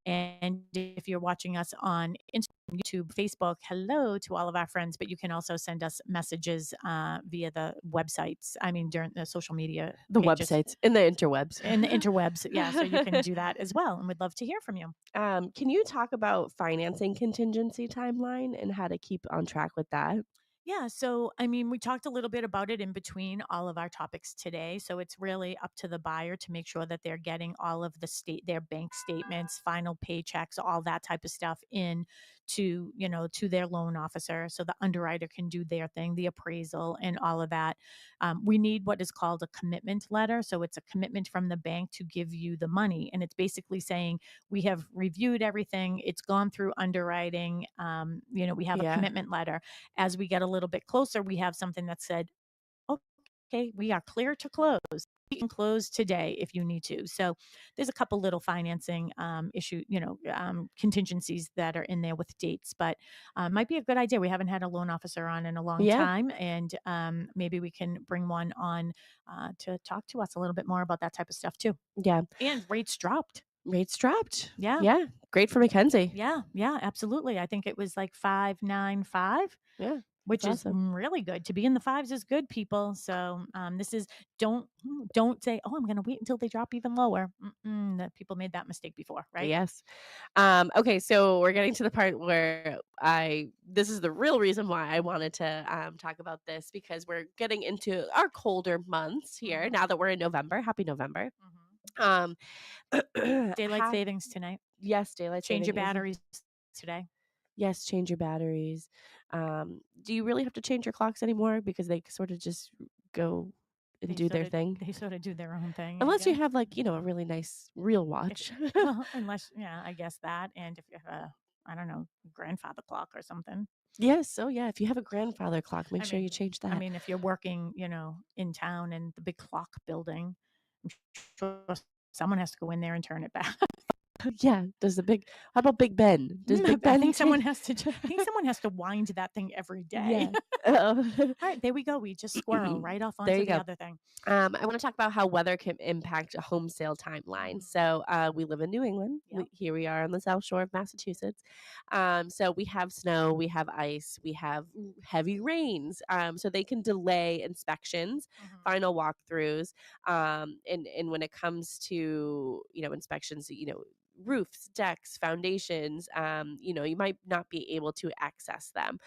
S1: And if you're watching us on Instagram, YouTube, Facebook, hello to all of our friends, but you can also send us messages via the websites. I mean, during the social media
S2: The
S1: pages.
S2: websites in the interwebs.
S1: In the interwebs. Yeah. So you can do that as well. And we'd love to hear from you.
S2: Can you talk about financing contingency timeline and how to keep on track with that?
S1: Yeah. So, I mean, we talked a little bit about it in between all of our topics today. So it's really up to the buyer to make sure that they're getting all of their bank statements, final paychecks, all that type of stuff in to, to their loan officer. So the underwriter can do their thing, the appraisal and all of that. We need what is called a commitment letter. So it's a commitment from the bank to give you the money. And it's basically saying, we have reviewed everything. It's gone through underwriting. We have a commitment letter. As we get a little bit closer, we have something that said, okay, we are clear to close. You can close today if you need to. So there's a couple little financing contingencies that are in there with dates, but might be a good idea. We haven't had a loan officer on in a long time, and maybe we can bring one on to talk to us a little bit more about that type of stuff too.
S2: Yeah.
S1: And rates dropped.
S2: Yeah.
S1: Yeah.
S2: Great for Mackenzie.
S1: Yeah, absolutely. I think it was like 595.
S2: Yeah.
S1: Which is
S2: awesome.
S1: really good. To be in the fives is good, people. So this is don't say, oh, I'm going to wait until they drop even lower. That people made that mistake before, right?
S2: Yes. Okay, so we're getting to the part where this is the real reason why I wanted to talk about this, because we're getting into our colder months here now that we're in November. Happy November.
S1: Daylight savings tonight.
S2: Yes, daylight
S1: Change
S2: savings.
S1: your batteries today.
S2: Yes, change your batteries. Do you really have to change your clocks anymore, because they sort of just go and do their thing?
S1: They sort of do their own thing.
S2: Unless you have a really nice real watch.
S1: Unless, I guess that. And if you have a, I don't know, grandfather clock or something.
S2: Yes. Oh, yeah. If you have a grandfather clock, make sure you change that.
S1: I mean, if you're working, in town in the big clock building, I'm sure someone has to go in there and turn it back.
S2: Yeah. How about Big Ben? Does Big Ben?
S1: I think someone has to wind that thing every day.
S2: Yeah.
S1: All right, there we go. We just squirrel right off onto the other thing.
S2: I want to talk about how weather can impact a home sale timeline. So we live in New England.
S1: Yep.
S2: Here we are on the South Shore of Massachusetts. So we have snow, we have ice, we have heavy rains. So they can delay inspections, final walkthroughs. And when it comes to inspections, roofs, decks, foundations, you might not be able to access them.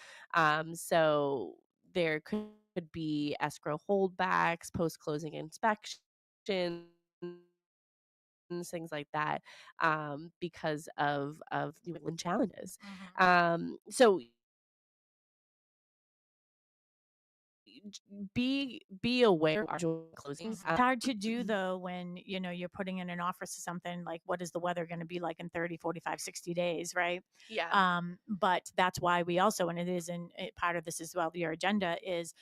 S2: So there could be escrow holdbacks, post-closing inspections, things like that, because of New England challenges. So be aware of closings.
S1: It's hard to do though when you're putting in an offer to something like, what is the weather going to be like in 30, 45, 60 days, right?
S2: Yeah.
S1: But that's why we also, and it is in part of this as well, your agenda is,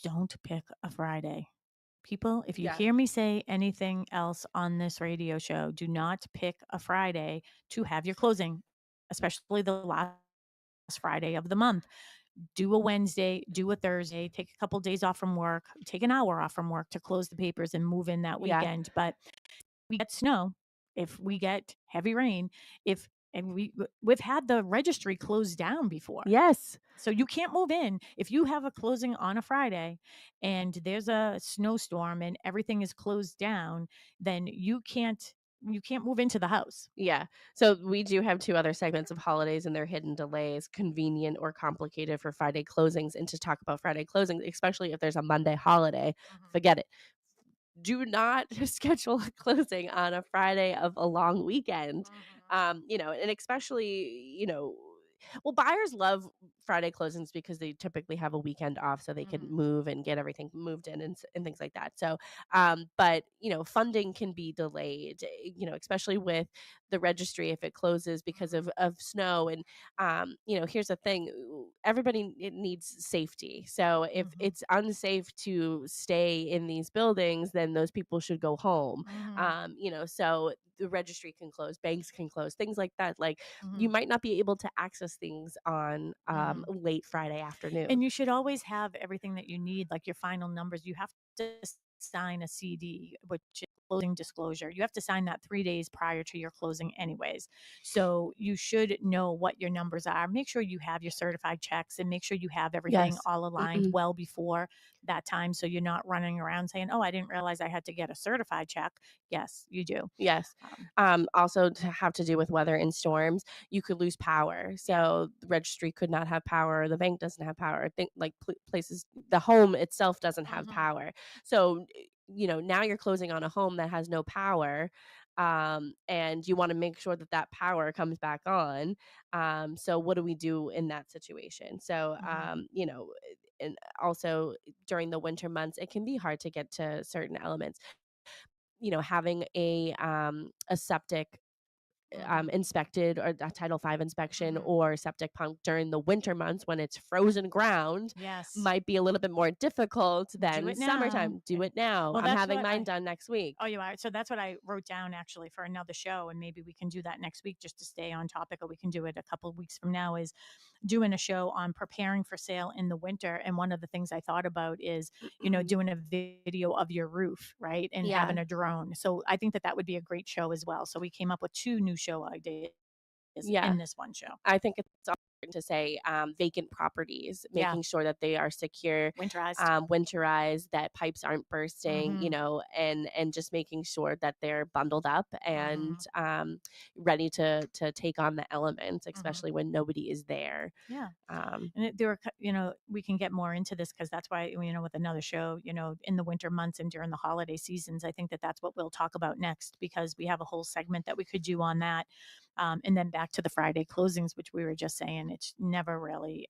S1: don't pick a Friday. People, if you hear me say anything else on this radio show, do not pick a Friday to have your closing, especially the last Friday of the month. Do a Wednesday, do a Thursday, take a couple of days off from work, take an hour off from work to close the papers and move in that weekend. But we get snow, if we get heavy rain, and we've had the registry closed down before.
S2: Yes.
S1: So you can't move in if you have a closing on a Friday and there's a snowstorm and everything is closed down, then you can't move into the house.
S2: Yeah. So we do have 2 other segments of holidays and their hidden delays, convenient or complicated for Friday closings. And to talk about Friday closings, especially if there's a Monday holiday, forget it. Do not schedule a closing on a Friday of a long weekend. And especially, well, buyers love Friday closings because they typically have a weekend off so they can move and get everything moved in and things like that. So, but, funding can be delayed, especially with the registry if it closes because of snow. And, here's the thing, everybody needs safety. So if it's unsafe to stay in these buildings, then those people should go home. So the registry can close, banks can close, things like that. Like you might not be able to access things on late Friday afternoon.
S1: And you should always have everything that you need, like your final numbers. You have to sign a CD, which is closing disclosure. You have to sign that 3 days prior to your closing anyways. So you should know what your numbers are. Make sure you have your certified checks and make sure you have everything all aligned well before that time. So you're not running around saying, oh, I didn't realize I had to get a certified check. Yes, you do.
S2: Yes. Also to have to do with weather and storms, you could lose power. So the registry could not have power. The bank doesn't have power. Places, the home itself doesn't have power. So, now you're closing on a home that has no power. And you want to make sure that power comes back on. So what do we do in that situation? So, and also during the winter months, it can be hard to get to certain elements. Having a septic inspected, or a Title V inspection or septic pump during the winter months when it's frozen ground might be a little bit more difficult than summertime. Do it now. Well, I'm having mine done next week.
S1: Oh, you are? So that's what I wrote down actually for another show, and maybe we can do that next week just to stay on topic, or we can do it a couple of weeks from now, is doing a show on preparing for sale in the winter. And one of the things I thought about is, doing a video of your roof, right? And having a drone. So I think that would be a great show as well. So we came up with 2 new show ideas in this one show.
S2: I think it's important to say vacant properties, making sure that they are secure, winterized, that pipes aren't bursting, and just making sure that they're bundled up and ready to take on the elements, especially when nobody is there.
S1: Yeah. And there were, we can get more into this because that's why, with another show, in the winter months and during the holiday seasons, I think that that's what we'll talk about next, because we have a whole segment that we could do on that. And then back to the Friday closings, which we were just saying, it's never really,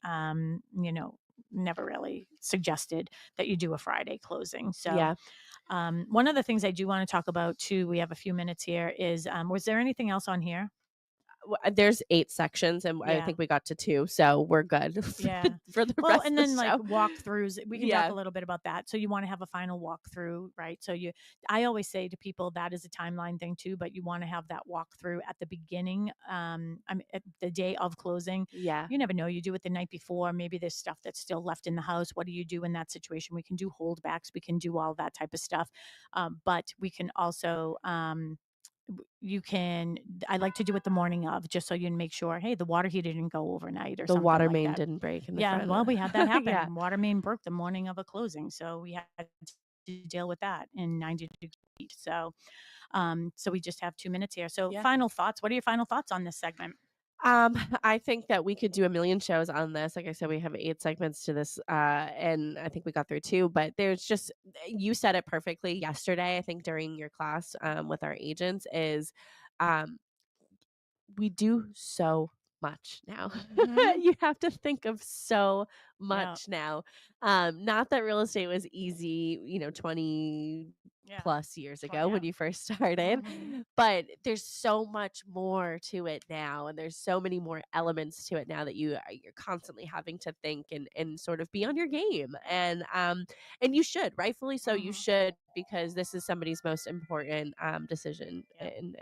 S1: never really suggested that you do a Friday closing. So one of the things I do want to talk about too, we have a few minutes here, is was there anything else on here?
S2: There's 8 sections, and I think we got to 2, so we're good. For the rest
S1: and then
S2: of the
S1: like
S2: show.
S1: walkthroughs, we can talk a little bit about that. So you want to have a final walkthrough, right? So I always say to people that is a timeline thing too, but you want to have that walkthrough at the beginning, at the day of closing.
S2: Yeah,
S1: you never know. You do it the night before. Maybe there's stuff that's still left in the house. What do you do in that situation? We can do holdbacks. We can do all that type of stuff, but we can also. I like to do it the morning of, just so you can make sure, hey, the water heater didn't go overnight, or
S2: the
S1: something
S2: water
S1: like
S2: main
S1: that.
S2: didn't break in the
S1: Yeah,
S2: front.
S1: well, we had that happen. Water main broke the morning of a closing, so we had to deal with that in 90 degrees heat. So we just have 2 minutes here. So final thoughts. What are your final thoughts on this segment?
S2: I think that we could do a million shows on this. Like I said, we have 8 segments to this, and I think we got through 2. But there's just, you said it perfectly yesterday, I think, during your class with our agents, is we do so much now. You have to think of so much now. Not that real estate was easy, 20 plus years ago when you first started, but there's so much more to it now, and there's so many more elements to it now that you're constantly having to think and sort of be on your game, and you should, rightfully so. You should, because this is somebody's most important decision and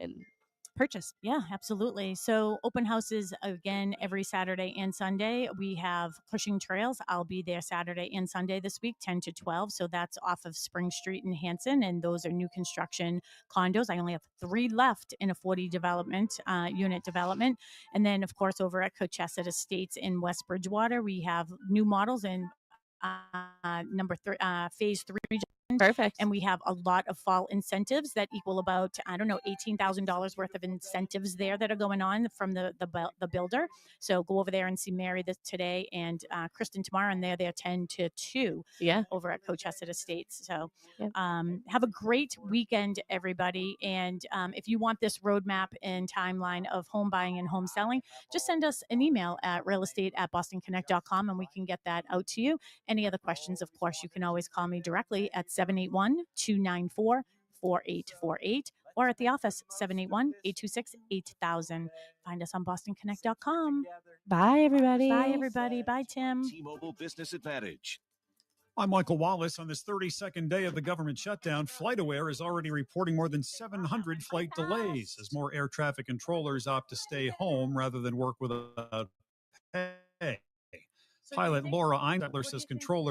S2: purchase.
S1: Yeah, absolutely. So open houses again every Saturday and Sunday. We have Cushing Trails. I'll be there Saturday and Sunday this week, 10 to 12. So that's off of Spring Street in Hanson, and those are new construction condos. I only have 3 left in a 40 development unit development. And then, of course, over at Cochesset Estates in West Bridgewater, we have new models in phase 3
S2: Perfect.
S1: And we have a lot of fall incentives that equal about, I don't know, $18,000 worth of incentives there that are going on from the builder. So go over there and see Mary today and Kristen tomorrow, and they're there 10 to 2 over at Cochesset Estates. So have a great weekend, everybody. And if you want this roadmap and timeline of home buying and home selling, just send us an email at realestate@bostonconnect.com and we can get that out to you. Any other questions, of course, you can always call me directly at 781-294-4848 or at the office, 781-826-8000. Find us on bostonconnect.com.
S2: Bye, everybody.
S1: Bye, everybody. Bye, Tim.
S4: T-Mobile Business Advantage.
S5: I'm Michael Wallace. On this 32nd day of the government shutdown, FlightAware is already reporting more than 700 flight delays as more air traffic controllers opt to stay home rather than work without pay. Pilot Laura Einzettler says controllers